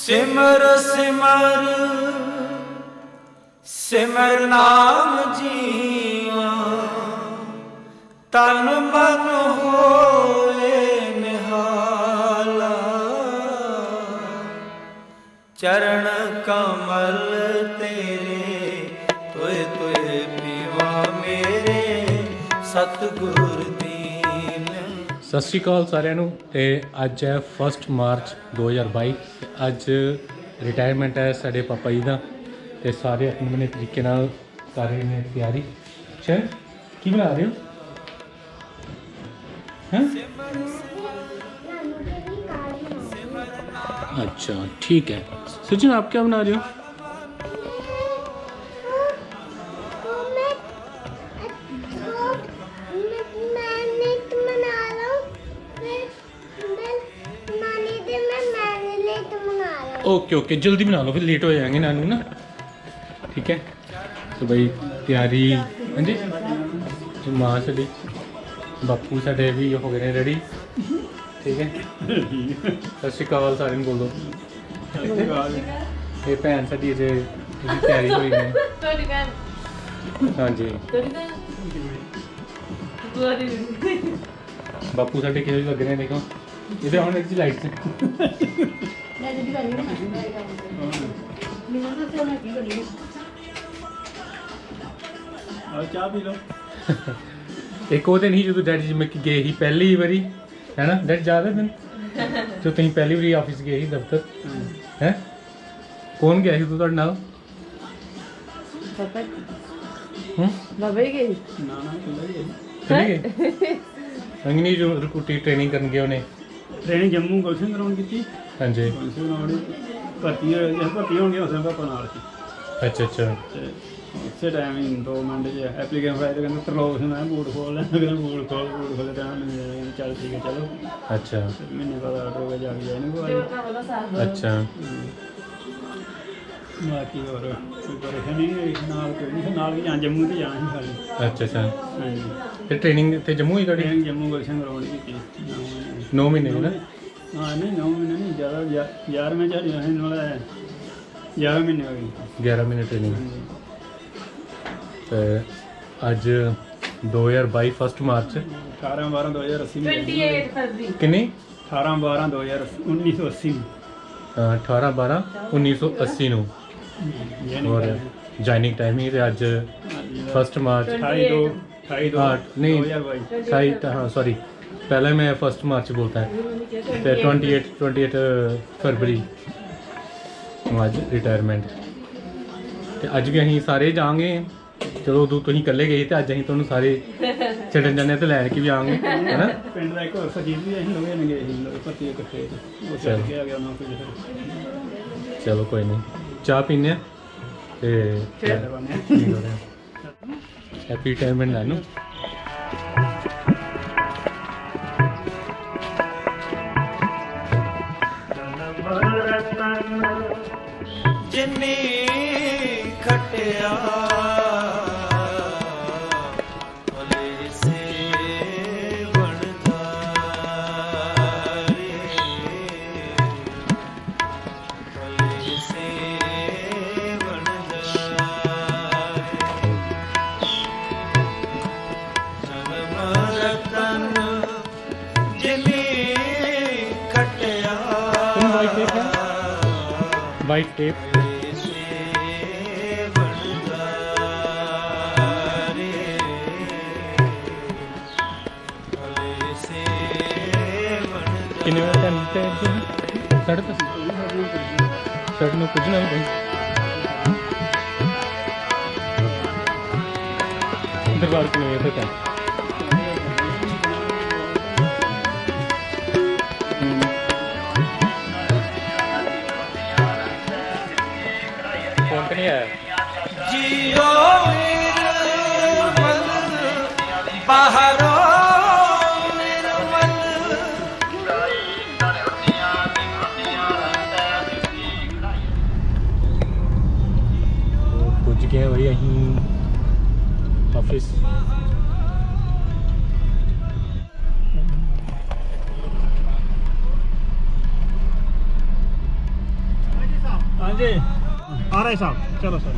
सिमर सिमर सिमर नाम जीवा तन मन होए निहाला चरण कमल तेरे तुए तुए पीवा मेरे सतगुर दीन। सत श्री अकाल सारिਆਂ ਨੂੰ। ਤੇ ਅੱਜ ਹੈ 1 ਮਾਰਚ 2022 ਤੇ ਅੱਜ ਰਿਟਾਇਰਮੈਂਟ ਹੈ ਸਾਡੇ ਪਾਪਾ ਜੀ ਦਾ ਤੇ ਸਾਰੇ ਆਪਣੇ ਆਪਣੇ ਤਰੀਕੇ ਨਾਲ ਕਰ ਰਹੇ ਨੇ ਤਿਆਰੀ। ਚਲ ਕੀ ਬਣਾ ਰਹੇ ਹੋ? हैं? अच्छा ठीक है। सचिन आप क्या बना रहे हो? ओके ओके जल्दी बना लो फिर लेट हो जाएंगे नानू ना। ठीक है तो भाई तैयारी। हाँ जी माँ साड़ी बापू साढ़े भी हो गए रेडी। ठीक है सत श्री अकाल सारे बोलो। ये भैन साड़ी अजे तैयारी हुई है। हाँ जी बापू साढ़े किस लग रहे हैं देखो ये हम एक लाइट से चाह पी लो। एक वो दिन ही जो डैडी जी में गए ही पहली बारी है ना डैडी ज़्यादा दिन जो तुम पहली बारी ऑफिस गए ही दफ्तर है कौन गया तू तुहाडे नाल? बाबा ही गई ना ना चले गए अंगनी जो रिक्रूटी ट्रेनिंग करन गए उन्हें ट्रेनिंग जम्मू गुलशन ग्राउंड की। हाँ जी गुलशन ग्राउंड भर्ती होंगे उस पापा नाल सी। अच्छा अच्छा उसे टाइम ही 2 मिनट एप्लीकेशन पाई तो कहते तरलोक से मैं बूट खोल लेना बूट खोल टाइम चल ठीक है चलो। अच्छा महीने बाद ऑर्डर हो गया जाके जाए नहीं अच्छा बाकी और कोई परेशानी नहीं नाल कोई नहीं नाल भी जान जम्मू तो जाना ही खाली। अच्छा अच्छा हाँ जी फिर ट्रेनिंग इतने जम्मू ही करी? ट्रेनिंग जम्मू गुलशन ग्राउंड की 9 महीने है ना? हाँ नहीं 9 महीने नहीं ज़्यादा 11 में चल रहा है 11 महीने हो गई 11 महीने ट्रेनिंग। तो अज 2022 1 मार्च 18/12/2080 28 फरवरी किन्नी 18/12/1980 18/12/1980 ਨੂੰ और जॉइनिंग टाइम ही तो अज 1 मार्च 28/2 नहीं 2022 28 हाँ सॉरी पहले मैं 1 मार्च बोलता है तो 28 फरवरी अज रिटायरमेंट। तो अज भी अं सारे जाएंगे चलो उदू तुम कले गए तो अज अं तुम सारे छड़न जाने तो लैके भी आएंगे है ना। पिंड का एक और सजीव भी अं लोग गए भर्ती इकट्ठे चल के आ गया ना कुछ चलो कोई नहीं चाह पीने हैप्पी रिटायरमेंट नानू। जिन्नी खटिया भले से बनदा रे भले से बनदा जन्म रतन जिन्नी खटिया वाइट टेप किन्ने साढ़े 10 साढ़े 9 पुजना भाई दरबार किन्ने बजे तक है? फोन तो नहीं आया जियो निर्मल बाहरो पुज गए वही अहीं ऑफिस। जी आ रहे साहब, चलो सर।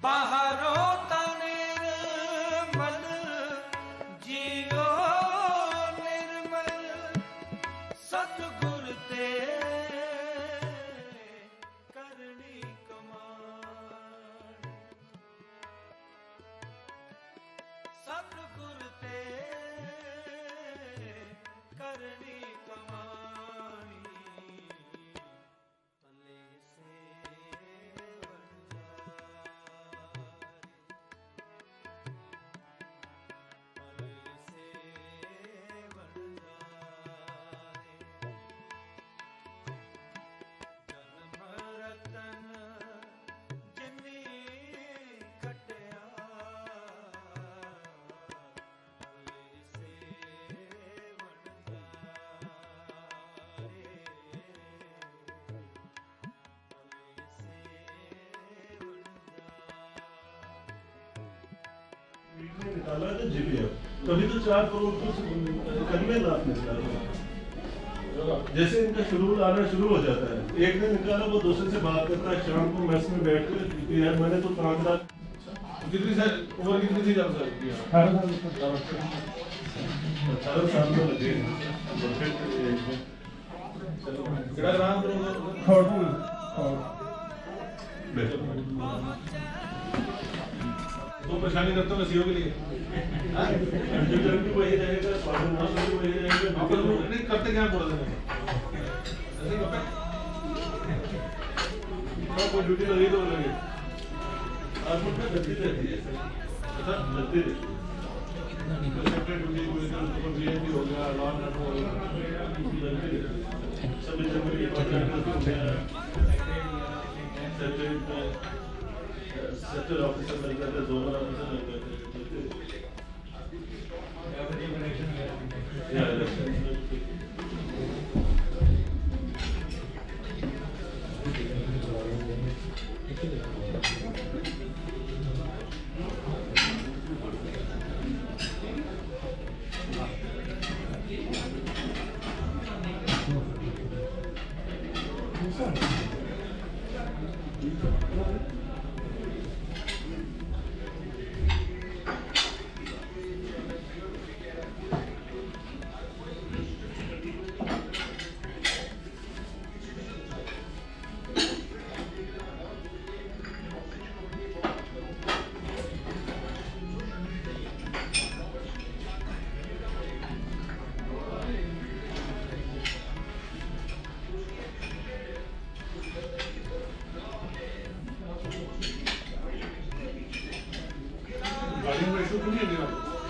बाहरो निर्मल जियो निर्मल सतगुर ते करनी कमाण सतगुर ते करनी कमाणी भले से निकाला है जीपीएफ, तभी तो 4 करोड़ कुछ 91 लाख निकाला। जैसे इनका शेड्यूल आना शुरू हो जाता है, एक दिन निकाला वो दूसरे से बात करता है, शाम को मेस में बैठ कर यार मैंने तो 5 लाख कितनी सर उम्र कितनी थी जब सर 18 साल में लगे। तो परेशानी करते हो सीओ के लिए कंप्यूटर भी वही रहेगा, फादर मास्टर भी वही रहेगा। आप लोग नहीं करते क्या बोल रहे हैं? ऐसे ही करते हैं कोई ड्यूटी लगी तो लगे आज मुझे लगती रहती है ऐसा लगती रहती है सेपरेट ड्यूटी कोई तो बीएमपी हो गया, लॉ एंड ऑर्डर हो गया, सभी जगह ये कॉन्ट्रैक्ट हो गया, सेक्टर ऑफिसर मिल गए थे, जोनल ऑफिसर मिल गए थे।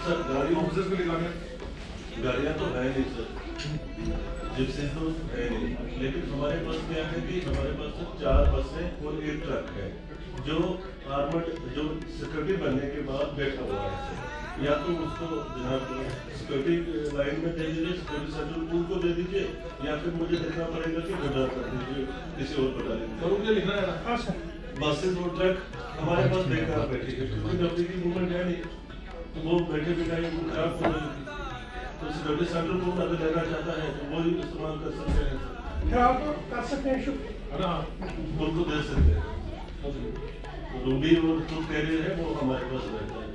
सर गाड़ी ऑफिसर्स को निकालने गाड़ियाँ तो है नहीं सर, जिप्सी तो है नहीं, लेकिन हमारे पास क्या है कि हमारे पास 4 बसें और 1 ट्रक है जो आर्मड जो सिक्योरिटी बनने के बाद बैठा हुआ है। या तो उसको जनाब सिक्योरिटी लाइन में दे दीजिए, सिक्योरिटी सेंट्रल पूल को दे दीजिए, या फिर मुझे देखना पड़ेगा कि गुजरात कर दीजिए किसी और बटालियन को। मुझे लिखना है बसेस और ट्रक हमारे पास बेकार बैठी है, क्योंकि नौकरी की मूवमेंट है नहीं, तो वो बैठे बिठाए वो खराब हो जाएगी। तो सिक्योरिटी सेंट्रल पूल अगर लेना चाहता है तो वो ही इस्तेमाल कर सकते हैं, खराब कर सकते हैं, उनको दे सकते हैं। रूबी और जो कैरियर है वो हमारे पास रहता है।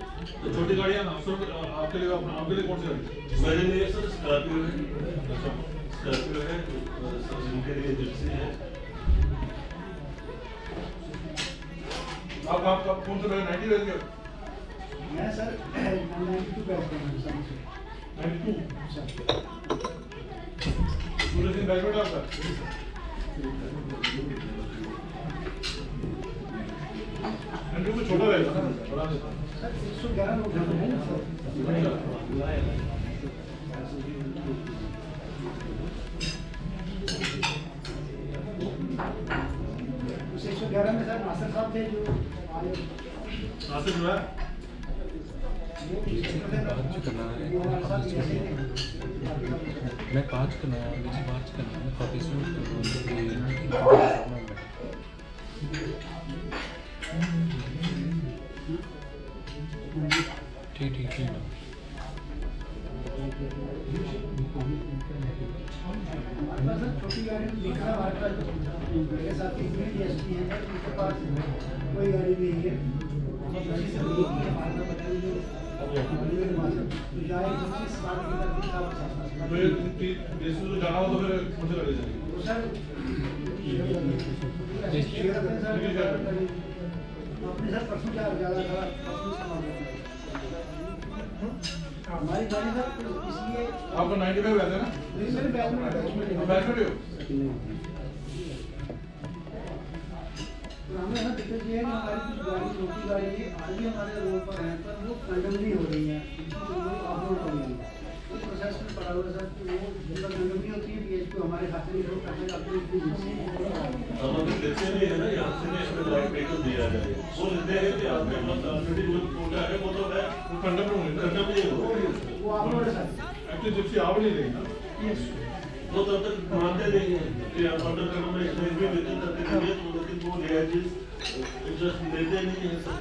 तो छोटी गाड़ियाँ आपके लिए कौन सी गाड़ी? मेरे लिए सर स्कॉर्पियो है, स्कॉर्पियो है, जिनके लिए जिप्सी है। आप कौन से 90 रहते हो? मैं सर 92 बैठता हूँ सर। 92 पूरे दिन बैठ बैठा आपका? में छोटा रहेगा ना, बड़ा सर 111 लोग हैं ना सर। 111 में सर नासिर साहब थे जो नासिर जो है मैं 5 करना है, मुझे 5 करना है, ऑफिस में ठीक ठीक ठीक हमारे पास सर छोटी गाड़ी में दिख रहा है हमारे पास मेरे साथ इतने DSP हैं सर उनके पास कोई गाड़ी नहीं है हमारे पास बताइए जो हमारे पास तो जाए जिसकी स्मार्ट की तरफ साफ तो ये देश में जाना हो तो फिर मुझे लगे जाएगी तो सर अपने सर परसों क्या ज़्यादा था परसों सामान हमारी गाड़ी सर इसलिए आपको 95 रहता है ना नहीं सर बैग में अटैचमेंट बैठ में तो हमें ना दिक्कत ये है कि हमारी कुछ गाड़ी छोटी गाड़ी है आज भी हमारे रोड पर हैं पर वो कंडम नहीं हो रही है ऑफरोड हो रही है उस प्रोसेस में पड़ा हुआ है सर कि वो जिनका कंडम नहीं होती है DSP हमारे खाते में लोग करने का अपने हमारे लेते नहीं है ना यहाँ से इसमें लाइट व्हीकल दिया जाए वो लेते हैं कि आपके पास ऑलरेडी जो कोटा है वो तो है वो कंडम में कंडम नहीं हो वो ऑफरोड है सर एक्चुअली जिप्सी आव नहीं रही ना वो तब तक मानते नहीं है कि आप ऑर्डर करने में इसमें भी वेतन करते नहीं तो लेकिन वो DIG इंटरेस्ट लेते नहीं है सर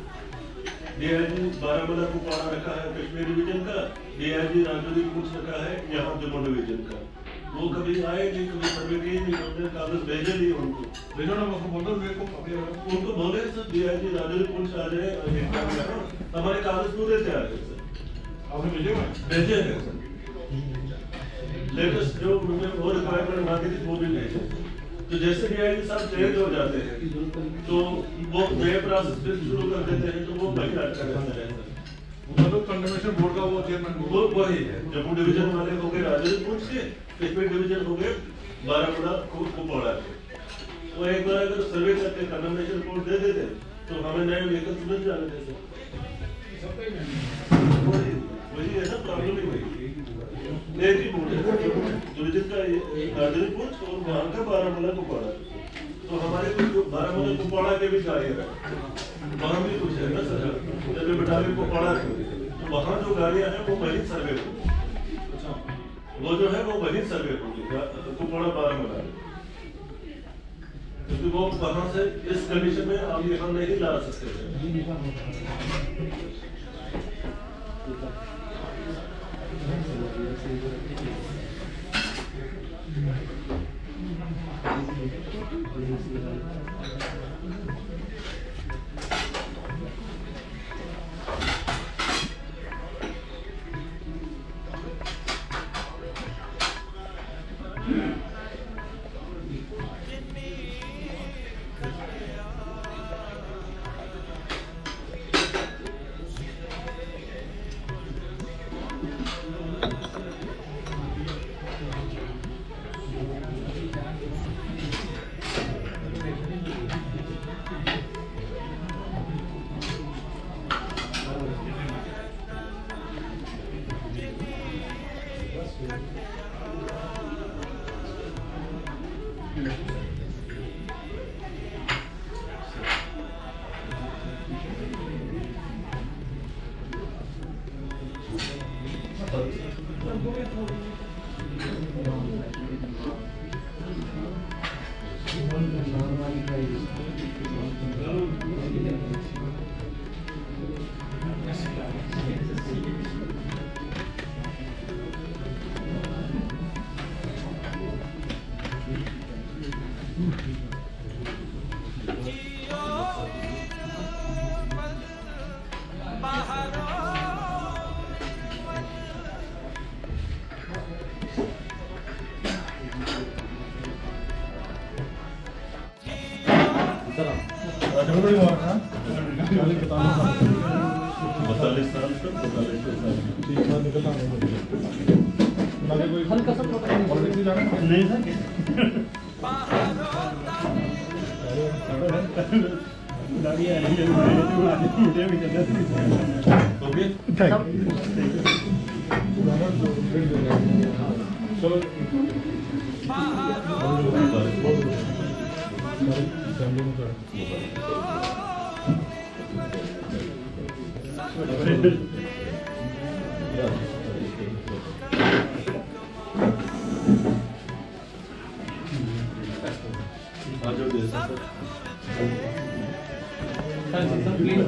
DIG बारामूला को पाड़ा रखा है कश्मीर डिवीजन का DIG राजौरी पूछ रखा है यहाँ जम्मू डिवीजन का वो कभी आए नहीं कभी सर्वे किए नहीं उन्होंने कागज भेजे नहीं उनको भेजो ना उसको बोलो मेरे को उनको बोले सर DIG राजौरी पूछ आ जाए हमारे कागज पूरे तैयार है सर आपने भेजे हैं सर लेटेस्ट जो उन्होंने वो रिक्वायरमेंट मांगी थी वो भी भेजे तो जैसे DIG साहब चेंज हो जाते हैं तो वो नए प्रोसेस फिर शुरू कर देते हैं तो वो वही अटका रहता है मतलब कंडमनेशन बोर्ड का वो चेयरमैन वो वही है जम्मू डिवीजन वाले हो गए राजौरी पूछ के कश्मीर डिवीजन हो गए बारामूला को पड़ा के वो एक बार अगर सर्वे करके कंडमनेशन रिपोर्ट दे देते तो हमें नए व्हीकल्स मिल जाते थे वही है ना प्रॉब्लम ही वही एक ही बोर्ड है डिवीजन का राजौरी पूछ और वहाँ का बारामूला को पड़ा तो हमारे को बारामूला को पड़ा के भी चाहिए वहाँ भी कुछ है ना सर जब बटालियन को पड़ा तो वहाँ जो गाड़ियाँ हैं वो वही सर्वे होगी वो जो है वो वही सर्वे होगी कुपवाड़ा बारामूला क्योंकि वो वहाँ से इस कंडीशन में आप यहाँ नहीं ला सकते नहीं सर गाड़ी आ रही है मुझे भी चलना ओके चलो प्लीज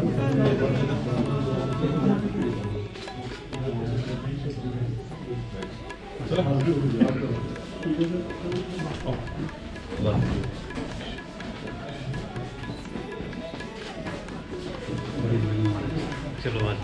चलो आज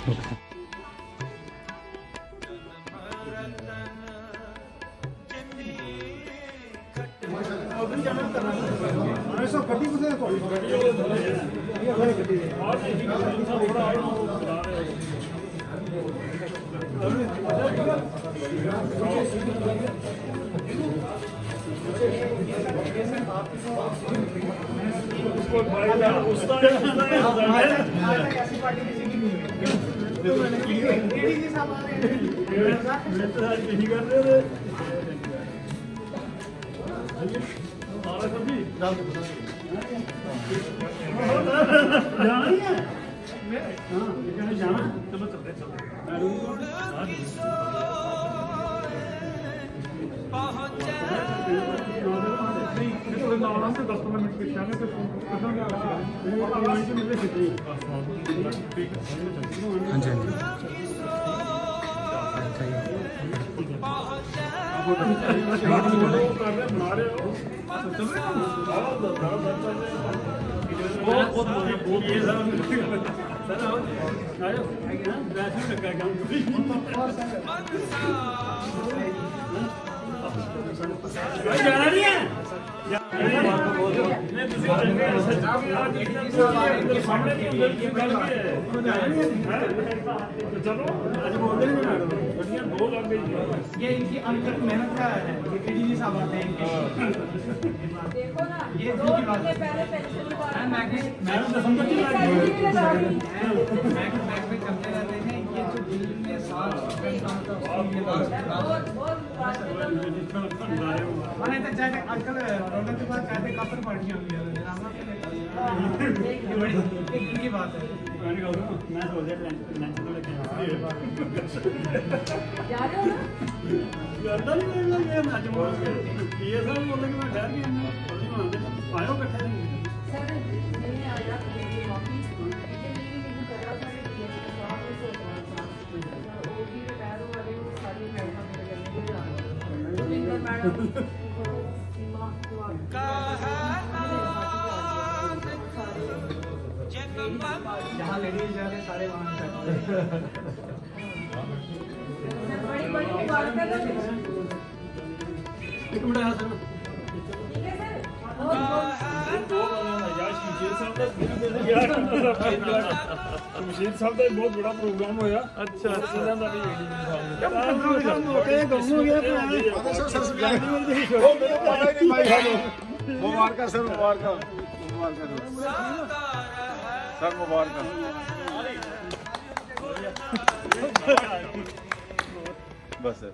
ये इनकी अनकट मेहनत का है, ये केडीजी साहब आते हैं इनके। देखो ना ये दो इनकी बात महीने पहले पेंशन बैंक में चलते रहते हैं, ये जो दिल्ली में 7 काम का उसकी मैंने तो चाहते आजकल रोडन के बाद चाहते काफी पार्टियां हुई है ये बड़ी इनकी बात है। मैं सोच रहा लंच तो लेके जा रहे हो ना करता नहीं मैं आज बोल के ये सब बोल के मैं डर गया मैं आयो इकट्ठे सर नहीं आया मेरी मम्मी नहीं कर रहा था ये साहब से वो भी रिटायर वाले वो सारी मैडम मेरे करने के लिए मैडम सीमा जहाँ लेडीज जाते सारे वहाँ जाते बड़ी बड़ी मुबारक है एक मिनट यहाँ सर ठीक है सर ਮਸ਼ੀਰ ਸਾਹਿਬ ਦਾ ਬਹੁਤ ਬੜਾ ਪ੍ਰੋਗਰਾਮ ਹੋਇਆ ਅੱਛਾ ਇਹਨਾਂ ਦਾ ਵੀ मुबारक सर मुबारक सर मुबारक बस सर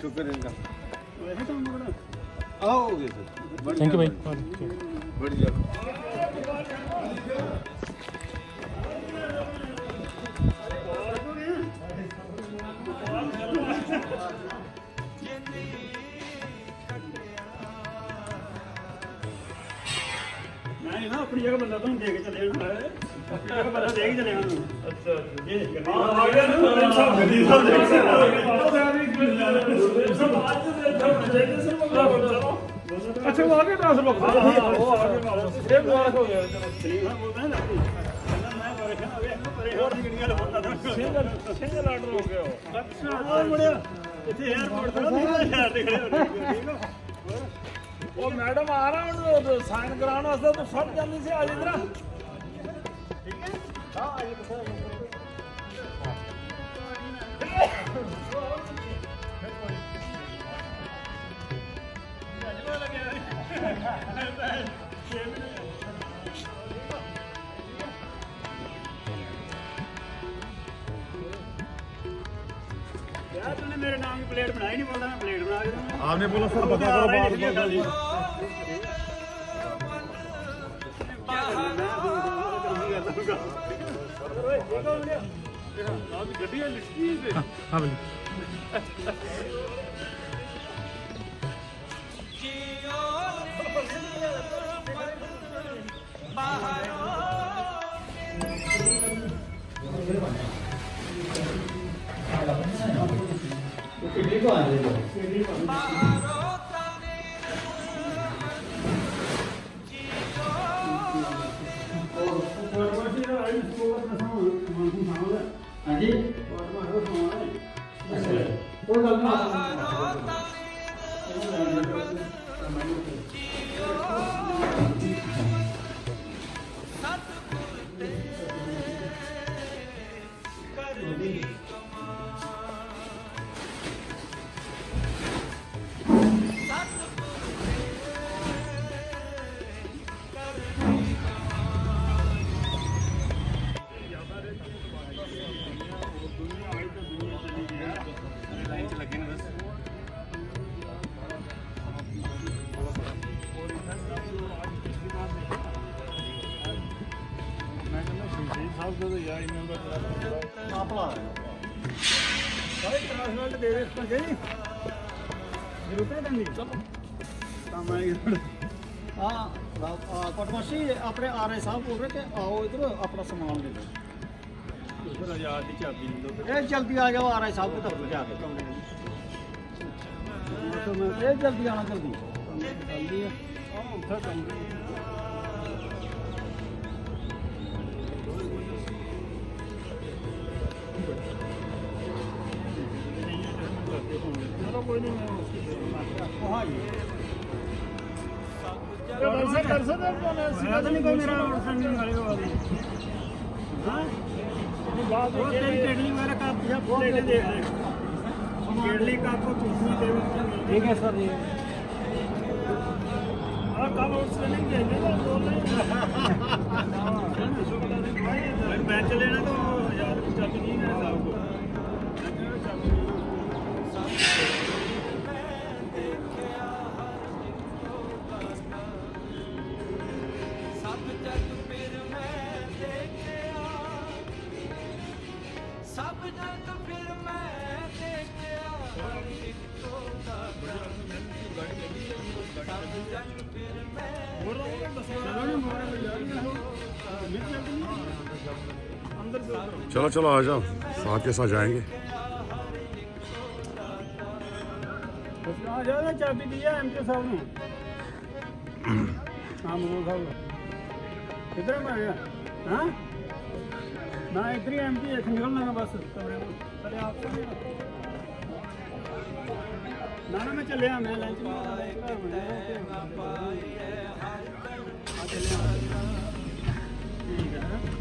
शुक्र इनका आओगे सर थैंक यू भाई बढ़िया मैं ना अपनी जगह बंदा तो दे के चले जाना है अपनी जगह बंदा दे के चले जाना अच्छा ये आ गया ना सब गद्दी साहब देख से ਅੱਛਾ ਉਹ ਆ ਗਏ ਟ੍ਰਾਂਸਫਰ ਬਾਕਸ ਉਹ ਆ ਗਏ ਇਹ ਮੁਬਾਰਕ ਹੋ ਗਿਆ ਚਲੋ ਸਲੀਮ ਬੋਲਦਾ है ना मैं परेशान हो गया परेशान की गड़ियां लगा था ਸਿੰਗਲ ਆਰਡਰ ਹੋ ਗਿਆ ਉਹ अच्छा और बढ़िया इथे एयरपोर्ट पर यार देख रहे हो ठीक हो ਉਹ ਮੈਡਮ ਆ ਰਹਾ ਹੁਣ ਸਾਈਨ ਕਰਾਉਣ ਵਾਸਤੇ ਤੂੰ ਫਟ ਜਾਂਦੀ ਸੀ ਅੱਜ ਇਧਰ यार तूने मेरे नाम की प्लेट बनाई नहीं बोलता मैं प्लेट बना के दूंगा आपने बोला सर बता करो बात बता जी हाँ भाई तो को आ रहे हो हाँ जी कोई गल करनी ਲਾਈਨ 'ਚ ਲੱਗੇ ਨੇ ਬਸ ਮੈਂ ਕਹਿੰਦਾ ਸ਼ਹੀਦ ਸਾਹਿਬ ਦਾ ਯਾਰ ਇਹਨਾਂ ਦਾ ਆਪਲਾ ਸਾਰੇ ਟ੍ਰਾਂਸਫਰ ਦੇ ਦੇ ਪੰਜੇ ਜੀ ਜ਼ਰੂਰਤ ਹੈ ਨਹੀਂ ਚਲੋ ਤਾਂ ਮੈਂ ਪਟਵਾਸੀ ਆਪਣੇ ਆਰਏ ਸਾਹਿਬ ਬੋਲ ਰਹੇ ਕਿ ਆਓ ਇਧਰ ਆਪਣਾ ਸਮਾਨ ਲੈ ਲਓ ਫਿਰ ਆਜ਼ਾਦ ਦੀ ਚਾਬੀ ਨਹੀਂ ਦੋ ਇਹ ਜਲਦੀ ਆ ਜਾਓ ਆਰਏ ਸਾਹਿਬ को तरफ जाके ये जल्दी आना जल्दी जल्दी ਉੱਥੇ ਕਮਰੇ ਚਲੋ ਕੋਈ ਨਹੀਂ हाँ जी ਕਰ ਸਕਦੇ मैं तो नहीं कोई मेरा फ्रेंड नहीं वाले वाली हाँ ਬਾਤ वो तेरी केडली मेरा कप या प्लेट दे दे केडली कप को तुलसी दे ठीक है सर जी ਆ ਕੰਮ ਉਸ ਨੇ ਨਹੀਂ ਕਹਿੰਦੇ ਤਾਂ ਬੋਲ मैं बेंच लेना तो यार चाबी नहीं है साहब को सब जग फिर मैं देखा सब जग फिर मैं देखा हर एक को सब जग फिर मैं चलो चलो आ जाओ साथ के साथ जाएंगे आ जाओ चाबी दिया एमके साहब ने हाँ मोहन साहब किधर में गया हाँ ना इधर ही एमपी एक निकलना है बस कमरे में चले आप ना मैं चले मैं लंच ठीक है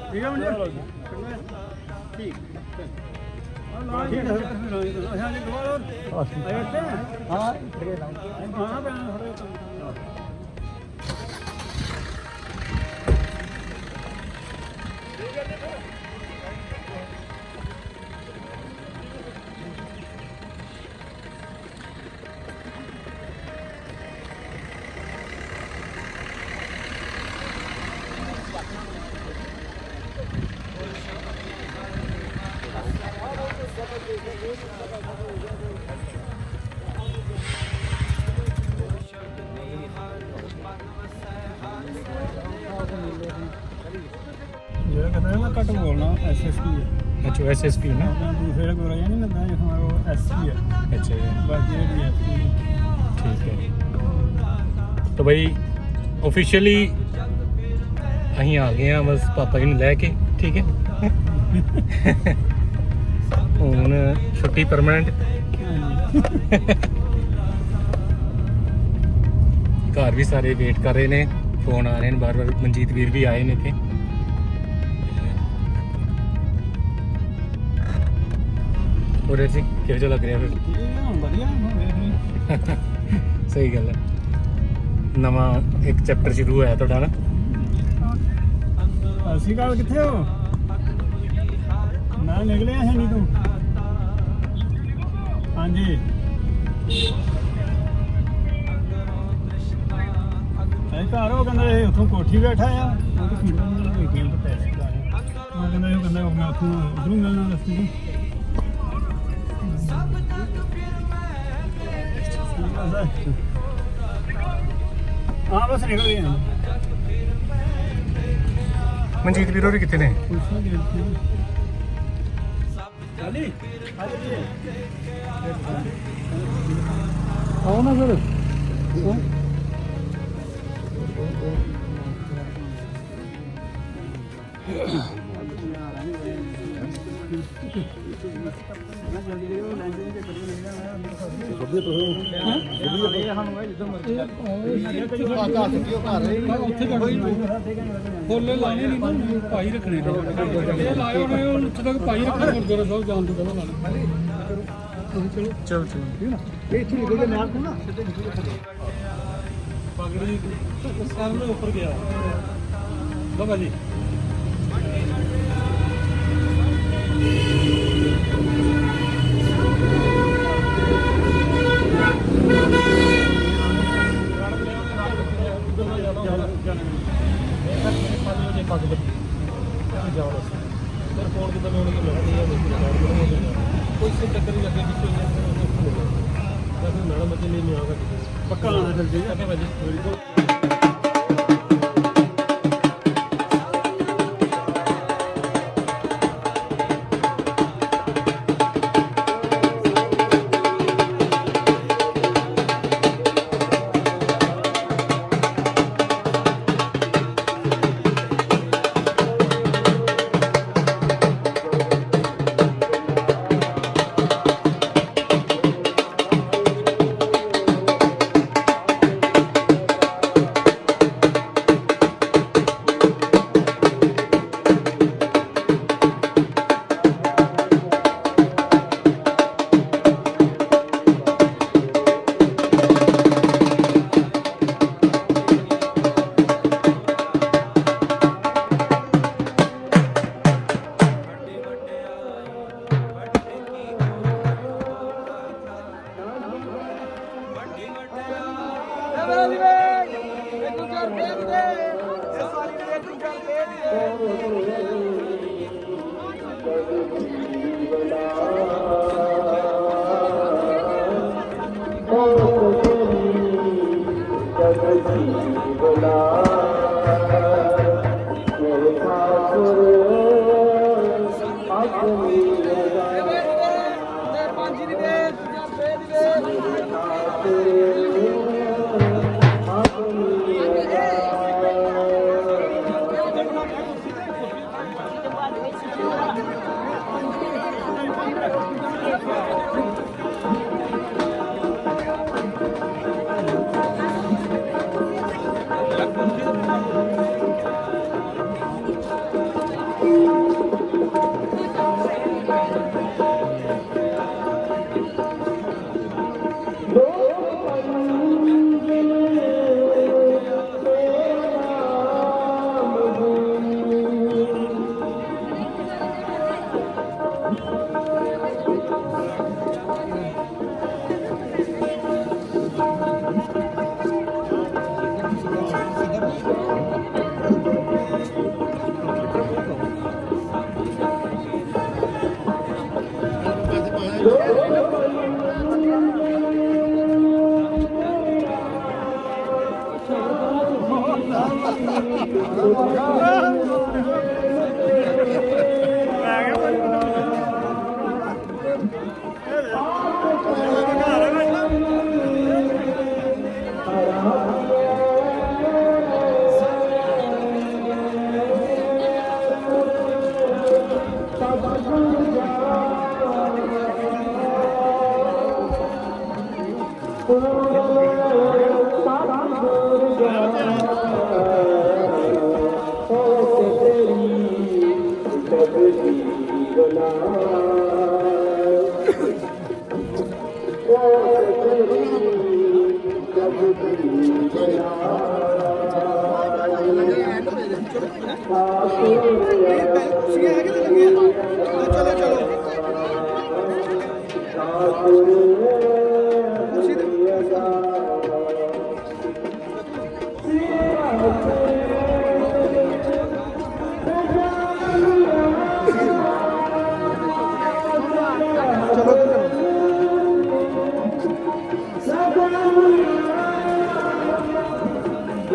ठीक है मुझे ठीक हाँ ठीक है अच्छा जी दोबारा हाँ ये कहते हैं ना कट बोलना एसएसपी है अच्छा एसएसपी ना दूसरे गोरा नहीं मिलता है हमारा एसपी है अच्छा बाकी ये एसपी ठीक है तो भाई ऑफिशियली ਅਸੀਂ ਆ ਗਏ ਆ ਬਸ ਪਾਪਾ ਜੀ ਨੂੰ ਲੈ ਕੇ ਠੀਕ ਹੈ ਹੁਣ ਛੁੱਟੀ ਪਰਮਾਨੈਂਟ ਘਰ ਵੀ ਸਾਰੇ ਵੇਟ ਕਰ ਰਹੇ ਨੇ ਫੋਨ ਆ ਰਹੇ ਨੇ ਬਾਰ-ਬਾਰ ਮਨਜੀਤ ਵੀਰ ਵੀ ਆਏ ਨੇ ਇੱਥੇ ਹੋਰ ਜੀ ਕਿਹੋ ਜਿਹਾ ਲੱਗ ਰਿਹਾ ਫਿਰ बढ़िया ਸਹੀ ਗੱਲ ਹੈ ਨਵਾਂ ਇੱਕ ਚੈਪਟਰ ਸ਼ੁਰੂ ਹੋਇਆ ਤੁਹਾਡਾ ਨਾ ਅਸੀਂ ਕੱਲ ਕਿੱਥੇ ਹੋ ਨਾ ਨਿਕਲਿਆ ਹੈ ਨਹੀਂ ਤੂੰ ਹਾਂਜੀ ਹੈ ਘਰ ਉਹ ਕਹਿੰਦਾ ਇਹ ਉੱਥੋਂ ਕੋਠੀ ਬੈਠਾ ਆ ਉਹ ਤਾਂ ਖੀਰ ਨੂੰ ਏਟੀਐਮ ਤੋਂ ਪੈਸੇ ਕਢਾਏ ਉਹ ਕਹਿੰਦਾ ਮੈਂ ਉੱਥੋਂ ਉਧਰੋਂ ਮਿਲਣਾ ਰਸਤੇ ਦੀ ਹਾਂ ਬਸ ਨਿਕਲ ਗਏ ਹਾਂ ਮਨਜੀਤ ਵੀਰ ਹੋਰੀ ਕਿੱਥੇ ਨੇ? ਪੁਲਿਸਾਂ ਦੇ ਚਾਲੀ ਆਓ ਨਾ ਸਰ ਫੁੱਲ ਲਾਣੇ ਨਹੀਂ ਨਾ ਭਾਈ ਰੱਖਣੇ ਇਹ ਲਾਏ ਹੋਣੇ ਉਹ ਉੱਥੇ ਤੱਕ ਭਾਈ ਰੱਖਣੇ ਗੁਰਦੁਆਰਾ ਸਾਹਿਬ ਜਾਣ ਤੋਂ ਪਹਿਲਾਂ ਲਾਣੇ ਚਲ ਚਲ ਇਹ ਇੱਥੇ ਨਿਕਲ ਕੇ ਨਾਲ ਨਾ ਸਿੱਧੇ ਨਿਕਲ ਕੇ ਪਗੜੀ ਸਰ ਨੂੰ ਉੱਪਰ ਗਿਆ ਬਾਬਾ ਜੀ ਪੱਕਾ ਲਾਣਾ ਜਲਦੀ ਚਲੋ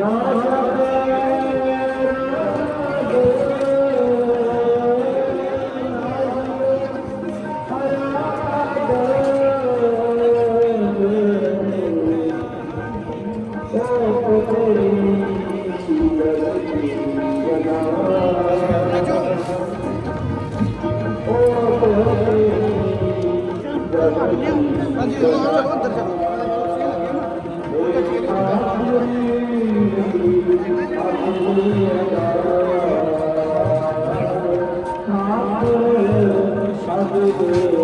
Thank you.